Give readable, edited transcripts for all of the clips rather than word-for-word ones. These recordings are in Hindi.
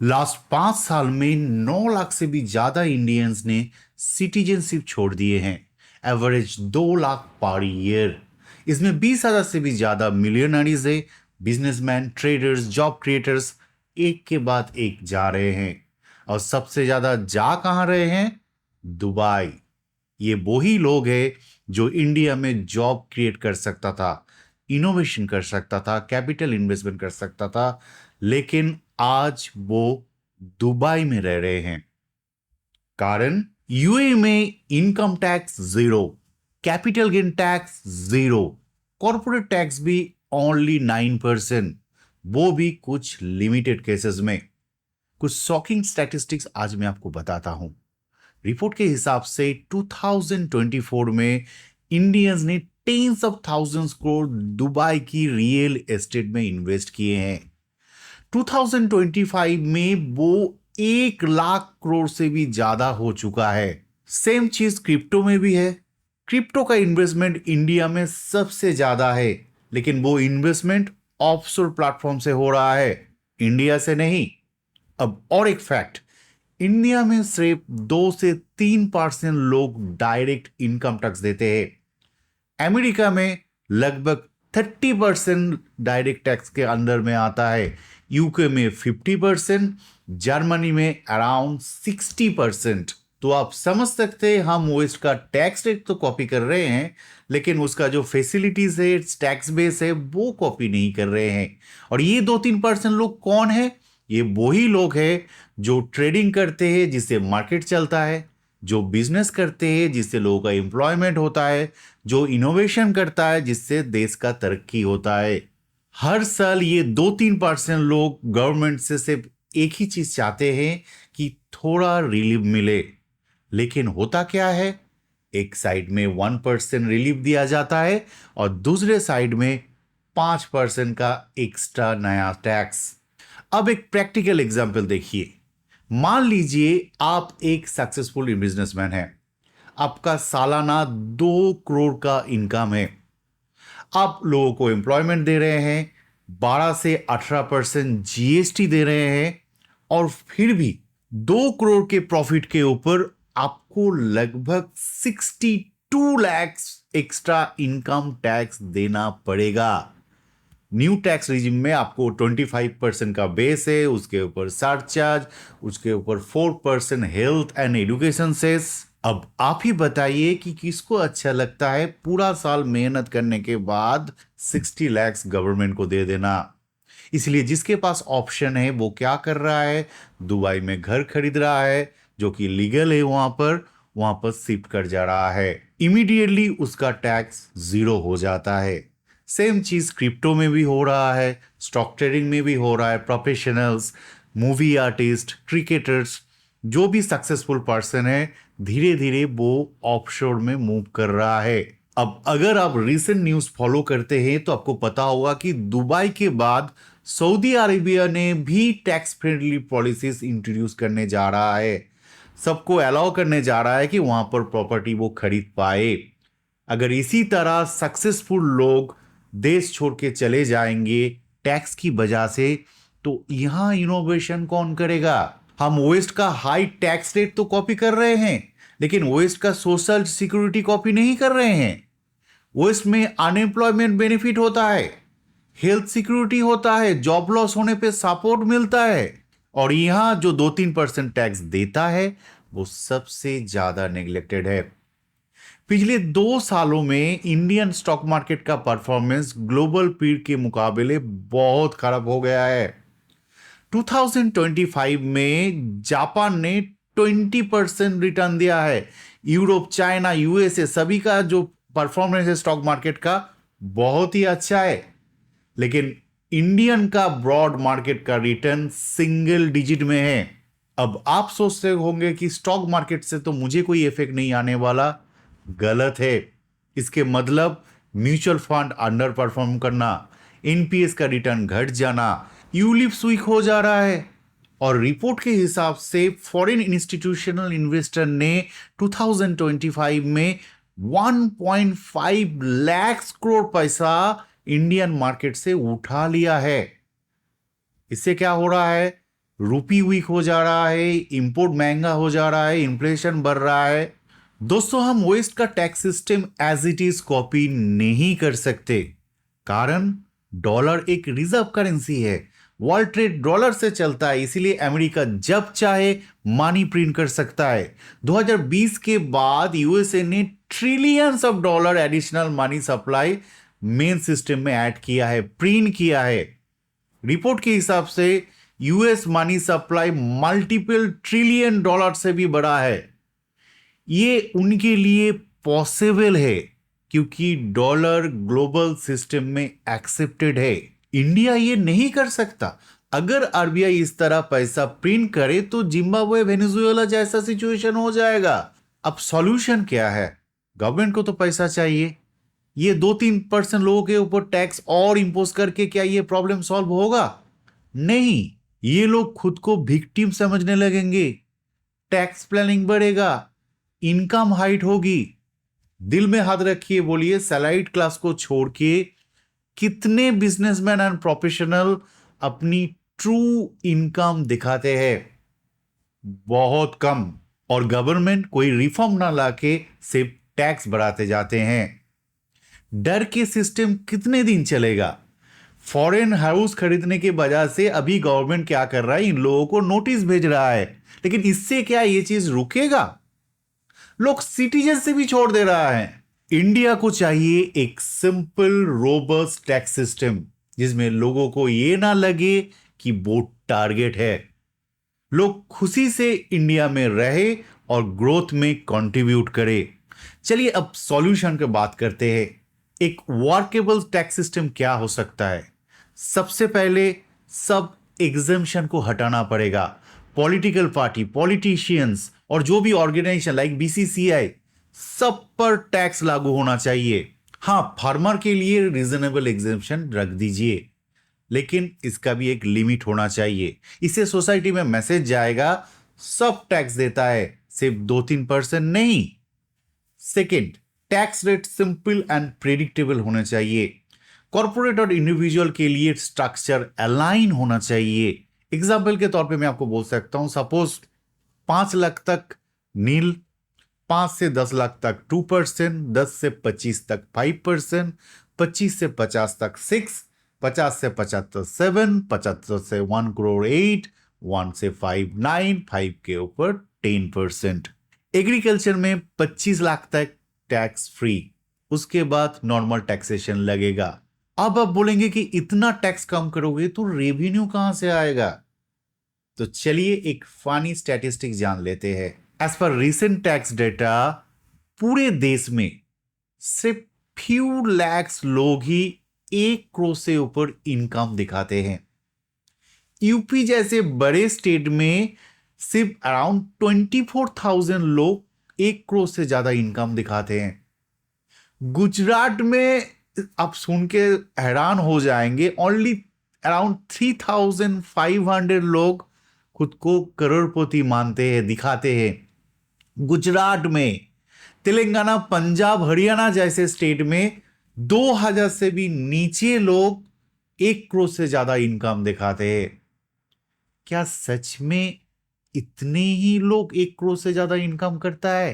लास्ट 5 साल में 9 लाख से भी ज्यादा इंडियंस ने सिटीजनशिप छोड़ दिए हैं। Average 2 lakh per year. इसमें 20,000 से भी ज्यादा मिलियनरीज है। बिजनेसमैन, ट्रेडर्स, जॉब क्रिएटर्स एक के बाद एक जा रहे हैं। और सबसे ज्यादा जा कहां रहे हैं? दुबई। ये वही लोग हैं जो इंडिया में जॉब क्रिएट कर सकता था, इनोवेशन कर सकता था, कैपिटल इन्वेस्टमेंट कर सकता था, लेकिन आज वो दुबई में रह रहे हैं। कारण, यूए में income tax zero, capital gain tax zero, corporate tax भी ओनली 9%, वो भी कुछ लिमिटेड केसेस में। कुछ शॉकिंग स्टैटिस्टिक्स आज मैं आपको बताता हूं। रिपोर्ट के हिसाब से 2024 में इंडियंस ने tens of thousands crore Dubai की रियल एस्टेट में इन्वेस्ट किए हैं। 2025 में वो 1 लाख करोड़ से भी ज्यादा हो चुका है। सेम चीज क्रिप्टो में भी है। क्रिप्टो का इन्वेस्टमेंट इंडिया में सबसे ज्यादा है, लेकिन वो इन्वेस्टमेंट ऑफशोर प्लेटफॉर्म से हो रहा है, इंडिया से नहीं। अब और एक फैक्ट, इंडिया में सिर्फ 2 से 3% लोग डायरेक्ट इनकम टैक्स देते हैं। अमेरिका में लगभग 30% डायरेक्ट टैक्स के अंदर में आता है। यूके में 50%, जर्मनी में अराउंड 60%। तो आप समझ सकते हैं हम वेस्ट का टैक्स रेट तो कॉपी कर रहे हैं, लेकिन उसका जो फैसिलिटीज है, टैक्स बेस है, वो कॉपी नहीं कर रहे हैं। और ये 2-3% लोग कौन है? ये वही लोग हैं जो ट्रेडिंग करते हैं जिससे मार्केट चलता है, जो बिजनेस करते हैं जिससे लोगों का एम्प्लॉयमेंट होता है, जो इनोवेशन करता है जिससे देश का तरक्की होता है। हर साल ये 2-3% लोग गवर्नमेंट से सिर्फ एक ही चीज चाहते हैं कि थोड़ा रिलीफ मिले। लेकिन होता क्या है? एक साइड में 1% रिलीफ दिया जाता है और दूसरे साइड में 5% का एक्स्ट्रा नया टैक्स। अब एक प्रैक्टिकल एग्जांपल देखिए। मान लीजिए आप एक सक्सेसफुल बिजनेसमैन हैं। आपका सालाना 2 करोड़ का इनकम है। आप लोगों को एम्प्लॉयमेंट दे रहे हैं, 12 से 18% जीएसटी दे रहे हैं, और फिर भी 2 करोड़ के प्रॉफिट के ऊपर आपको लगभग 62 लाख एक्स्ट्रा इनकम टैक्स देना पड़ेगा। न्यू टैक्स रिजिम में आपको 25% का बेस है, उसके ऊपर सरचार्ज, उसके ऊपर 4% हेल्थ एंड एजुकेशन सेस। अब आप ही बताइए कि किसको अच्छा लगता है पूरा साल मेहनत करने के बाद 60 लाख गवर्नमेंट को दे देना। इसलिए जिसके पास ऑप्शन है वो क्या कर रहा है? दुबई में घर खरीद रहा है, जो कि लीगल है, वहां पर शिफ्ट कर जा रहा है। इमीडिएटली उसका टैक्स जीरो हो जाता है। सेम चीज क्रिप्टो में भी हो रहा है, स्टॉक ट्रेडिंग में भी हो रहा है। प्रोफेशनल्स, मूवी आर्टिस्ट, क्रिकेटर्स, जो भी सक्सेसफुल पर्सन है, धीरे धीरे वो ऑफशोर में मूव कर रहा है। अब अगर आप रीसेंट न्यूज फॉलो करते हैं तो आपको पता होगा कि दुबई के बाद सऊदी अरेबिया ने भी टैक्स फ्रेंडली पॉलिसीज इंट्रोड्यूस करने जा रहा है। सबको अलाउ करने जा रहा है कि वहां पर प्रॉपर्टी वो खरीद पाए। अगर इसी तरह सक्सेसफुल लोग देश छोड़ के चले जाएंगे टैक्स की वजह से, तो यहां इनोवेशन कौन करेगा? हम वेस्ट का हाई टैक्स रेट तो कॉपी कर रहे हैं, लेकिन वेस्ट का सोशल सिक्योरिटी कॉपी नहीं कर रहे हैं। वेस्ट में अनएम्प्लॉयमेंट बेनिफिट होता है, हेल्थ सिक्योरिटी होता है, जॉब लॉस होने पे सपोर्ट मिलता है। और यहां जो 2-3% टैक्स देता है वो सबसे ज्यादा नेग्लेक्टेड है। पिछले 2 सालों में इंडियन स्टॉक मार्केट का परफॉर्मेंस ग्लोबल पीर के मुकाबले बहुत खराब हो गया है। 2025 में जापान ने 20% रिटर्न दिया है। यूरोप, चाइना, यूएसए सभी का जो परफॉर्मेंस है स्टॉक मार्केट का बहुत ही अच्छा है। लेकिन इंडियन का ब्रॉड मार्केट का रिटर्न सिंगल डिजिट में है। अब आप सोचते होंगे कि स्टॉक मार्केट से तो मुझे कोई इफेक्ट नहीं आने वाला। गलत है। इसके मतलब म्यूचुअल फंड अंडर परफॉर्म करना, एनपीएस का रिटर्न घट जाना, यूलिप्स वीक हो जा रहा है। और रिपोर्ट के हिसाब से फॉरेन इंस्टीट्यूशनल इन्वेस्टर ने 2025 में 1.5 लाख करोड़ पैसा इंडियन मार्केट से उठा लिया है। इससे क्या हो रहा है? रूपी वीक हो जा रहा है, इंपोर्ट महंगा हो जा रहा है, इन्फ्लेशन बढ़ रहा है। दोस्तों, हम वेस्ट का tax system as it is copy नहीं कर सकते, कारण डॉलर एक रिजर्व करेंसी है, वर्ल्ड ट्रेड डॉलर से चलता है, इसीलिए अमेरिका जब चाहे मनी प्रिंट कर सकता है। 2020 के बाद यूएसए ने trillions of dollar additional money supply main system में ऐड किया है, प्रिंट किया है। रिपोर्ट के हिसाब से US money supply multiple trillion dollar से भी बड़ा है। ये उनके लिए पॉसिबल है क्योंकि डॉलर ग्लोबल सिस्टम में एक्सेप्टेड है। इंडिया ये नहीं कर सकता। अगर आरबीआई इस तरह पैसा प्रिंट करे तो जिम्बाब्वे, वेनेजुएला जैसा सिचुएशन हो जाएगा। अब सॉल्यूशन क्या है? गवर्नमेंट को तो पैसा चाहिए। ये 2-3% लोगों के ऊपर टैक्स और इंपोज करके क्या ये प्रॉब्लम सॉल्व होगा? नहीं, ये लोग खुद को विक्टिम समझने लगेंगे, टैक्स प्लानिंग बढ़ेगा, इनकम हाइट होगी। दिल में हाथ रखिए, बोलिए सैलरीड क्लास को छोड़ के कितने बिजनेसमैन एंड प्रोफेशनल अपनी ट्रू इनकम दिखाते हैं? बहुत कम। और गवर्नमेंट कोई रिफॉर्म ना लाके सिर्फ टैक्स बढ़ाते जाते हैं। डर के सिस्टम कितने दिन चलेगा? फॉरेन हाउस खरीदने के वजह से अभी गवर्नमेंट क्या कर रहा है, इन लोगों को नोटिस भेज रहा है, लेकिन इससे क्या ये चीज रुकेगा? लोग सिटीजन से भी छोड़ दे रहा है। इंडिया को चाहिए एक सिंपल रोबस्ट टैक्स सिस्टम जिसमें लोगों को यह ना लगे कि वो टारगेट है। लोग खुशी से इंडिया में रहे और ग्रोथ में कंट्रीब्यूट करे। चलिए अब सॉल्यूशन की बात करते हैं। एक वर्केबल टैक्स सिस्टम क्या हो सकता है? सबसे पहले सब एग्जेम्पशन को हटाना पड़ेगा। पॉलिटिकल पार्टी, पॉलिटिशियंस और जो भी ऑर्गेनाइजेशन लाइक बीसीसीआई, सब पर टैक्स लागू होना चाहिए। हां, फार्मर के लिए रीजनेबल एग्जेम्पशन रख दीजिए, लेकिन इसका भी एक लिमिट होना चाहिए। इससे सोसाइटी में मैसेज जाएगा सब टैक्स देता है, सिर्फ 2-3% नहीं। Second, tax rate simple and predictable होना चाहिए। कॉर्पोरेट और इंडिविजुअल के लिए स्ट्रक्चर अलाइन होना चाहिए। एग्जाम्पल के तौर पे मैं आपको बोल सकता हूं, सपोज 5 लाख तक नील, 5 से 10 लाख तक 2%, 10 से 25 तक 5%, 25 से 50 तक 6, 50 से 75 7, 75 से 1 करोड़ 8, 1 से 5 9, 5 के ऊपर 10%। एग्रीकल्चर में 25 लाख तक टैक्स फ्री, उसके बाद नॉर्मल टैक्सेशन लगेगा। अब आप बोलेंगे कि इतना टैक्स कम करोगे तो रेवेन्यू कहां से आएगा? तो चलिए एक फनी स्टैटिस्टिक्स जान लेते हैं। As per recent tax data, पूरे देश में सिर्फ फ्यू लैक्स लोग ही 1 करोड़ से ऊपर इनकम दिखाते हैं। यूपी जैसे बड़े स्टेट में सिर्फ अराउंड 24,000 लोग 1 करोड़ से ज्यादा इनकम दिखाते हैं। गुजरात में आप सुन के हैरान हो जाएंगे, ओनली अराउंड 3,500 लोग खुद को करोड़पति मानते हैं, दिखाते हैं गुजरात में। तेलंगाना, पंजाब, हरियाणा जैसे स्टेट में 2,000 से भी नीचे लोग 1 करोड़ से ज्यादा इनकम दिखाते हैं। क्या सच में इतने ही लोग 1 करोड़ से ज्यादा इनकम करता है?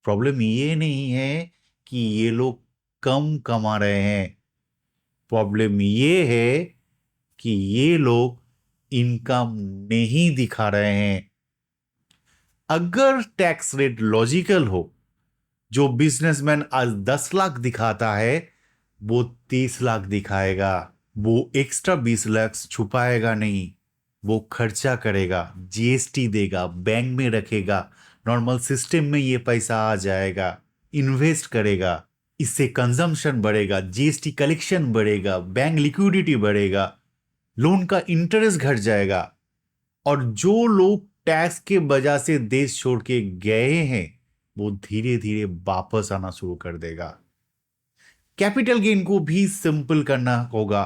प्रॉब्लम ये नहीं है कि ये लोग कम कमा रहे हैं, प्रॉब्लम ये है कि ये लोग इनकम नहीं दिखा रहे हैं। अगर टैक्स रेट लॉजिकल हो, जो बिजनेसमैन आज 10 लाख दिखाता है वो 30 लाख दिखाएगा, वो एक्स्ट्रा 20 लाख छुपाएगा नहीं, वो खर्चा करेगा, जीएसटी देगा, बैंक में रखेगा, नॉर्मल सिस्टम में ये पैसा आ जाएगा, इन्वेस्ट करेगा, इससे कंजम्पशन बढ़ेगा, जीएसटी कलेक्शन बढ़ेगा, बैंक लिक्विडिटी बढ़ेगा, लोन का इंटरेस्ट घट जाएगा। और जो लोग टैक्स के वजह से देश छोड़ के गए हैं वो धीरे धीरे वापस आना शुरू कर देगा। कैपिटल गेन को भी सिंपल करना होगा।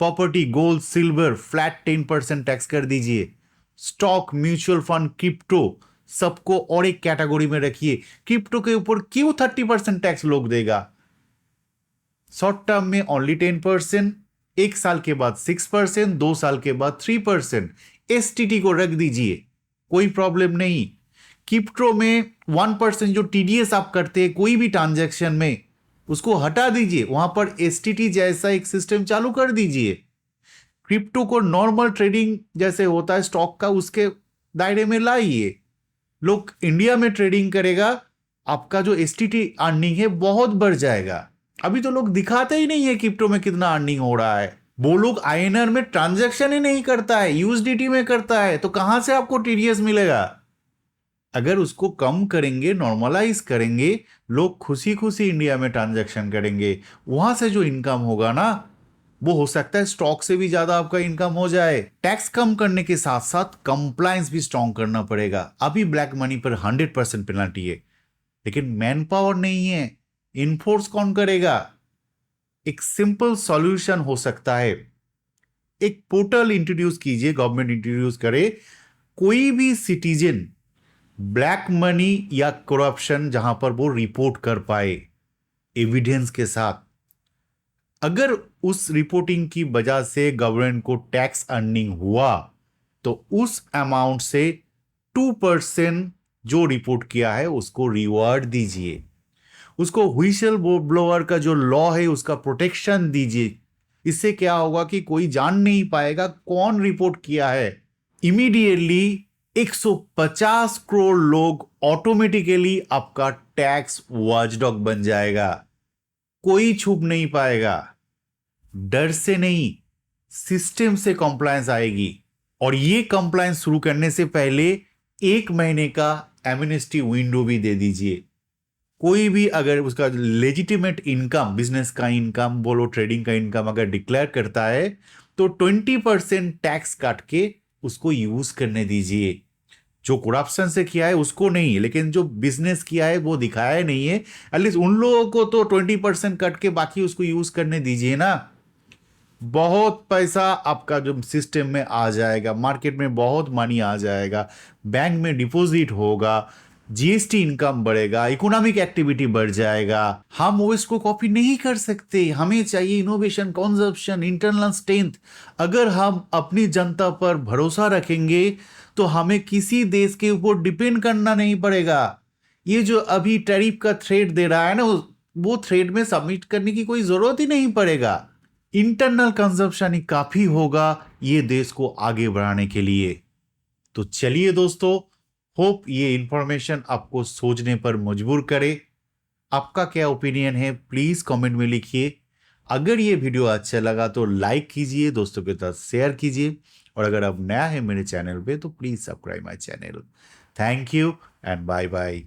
Property, gold, silver flat 10% tax कर दीजिए। स्टॉक, म्यूचुअल फंड, क्रिप्टो सबको और एक कैटेगरी में रखिए। क्रिप्टो के ऊपर क्यों 30% टैक्स लोग देगा? शॉर्ट टर्म में ओनली 10%, 1 साल के बाद 6%, 2 साल के बाद 3%। STT को रख दीजिए, कोई प्रॉब्लम नहीं। क्रिप्टो में 1% जो TDS आप करते हैं कोई भी ट्रांजैक्शन में, उसको हटा दीजिए, वहां पर STT जैसा एक सिस्टम चालू कर दीजिए। क्रिप्टो को नॉर्मल ट्रेडिंग जैसे होता है स्टॉक का, उसके दायरे में लाइए। लोग इंडिया में ट्रेडिंग करेगा, आपका जो STT अर्निंग है बहुत बढ़ जाएगा। अभी तो लोग दिखाते ही नहीं है क्रिप्टो में कितना अर्निंग हो रहा है। वो लोग INR में ट्रांजैक्शन ही नहीं करता है, USDT में करता है, तो कहां से आपको TDS मिलेगा? अगर उसको कम करेंगे, नॉर्मलाइज करेंगे, लोग खुशी खुशी इंडिया में ट्रांजैक्शन करेंगे, वहां से जो इनकम होगा ना, वो हो सकता है स्टॉक से भी ज्यादा आपका इनकम हो जाए। टैक्स कम करने के साथ साथ कंप्लायंस भी स्ट्रॉन्ग करना पड़ेगा। अभी ब्लैक मनी पर 100% पेनल्टी है, लेकिन मैन पावर नहीं है, इन्फोर्स कौन करेगा? एक सिंपल सॉल्यूशन हो सकता है, एक पोर्टल इंट्रोड्यूस कीजिए, गवर्नमेंट इंट्रोड्यूस करे, कोई भी सिटीजन ब्लैक मनी या करप्शन जहां पर वो रिपोर्ट कर पाए एविडेंस के साथ। अगर उस रिपोर्टिंग की वजह से गवर्नमेंट को टैक्स अर्निंग हुआ, तो उस अमाउंट से 2% जो रिपोर्ट किया है उसको रिवॉर्ड दीजिए। उसको व्हिसल ब्लोअर का जो लॉ है उसका प्रोटेक्शन दीजिए। इससे क्या होगा कि कोई जान नहीं पाएगा कौन रिपोर्ट किया है। इमीडिएटली 150 करोड़ लोग ऑटोमेटिकली आपका टैक्स वॉचडॉग बन जाएगा, कोई छुप नहीं पाएगा। डर से नहीं, सिस्टम से कंप्लायंस आएगी। और ये कंप्लायंस शुरू करने से पहले 1 महीने का एमनेस्टी विंडो भी दे दीजिए। कोई भी अगर उसका लेजिटिमेट इनकम, बिजनेस का इनकम बोलो, ट्रेडिंग का इनकम अगर डिक्लेयर करता है, तो 20% टैक्स काट के उसको यूज करने दीजिए। जो करप्शन से किया है उसको नहीं, लेकिन जो बिजनेस किया है वो दिखाया नहीं है, एटलीस्ट उन लोगों को तो 20% कट के बाकी उसको यूज करने दीजिए ना। बहुत पैसा आपका जो सिस्टम में आ जाएगा, मार्केट में बहुत मनी आ जाएगा, बैंक में डिपॉजिट होगा, GST इनकम बढ़ेगा, इकोनॉमिक एक्टिविटी बढ़ जाएगा। हम ओएस को कॉपी नहीं कर सकते, हमें चाहिए इनोवेशन, कंजप्शन, इंटरनल स्ट्रेंथ। अगर हम अपनी जनता पर भरोसा रखेंगे तो हमें किसी देश के ऊपर डिपेंड करना नहीं पड़ेगा। ये जो अभी टैरिफ का थ्रेट दे रहा है ना, वो थ्रेट में सबमिट करने की कोई जरूरत ही नहीं पड़ेगा। इंटरनल कंजप्शन ही काफी होगा ये देश को आगे बढ़ाने के लिए। तो चलिए दोस्तों, होप ये इंफॉर्मेशन आपको सोचने पर मजबूर करे। आपका क्या ओपिनियन है प्लीज कमेंट में लिखिए। अगर ये वीडियो अच्छा लगा तो लाइक कीजिए, दोस्तों के साथ शेयर कीजिए, और अगर आप नया है मेरे चैनल पे तो please subscribe my channel. Thank you and bye bye.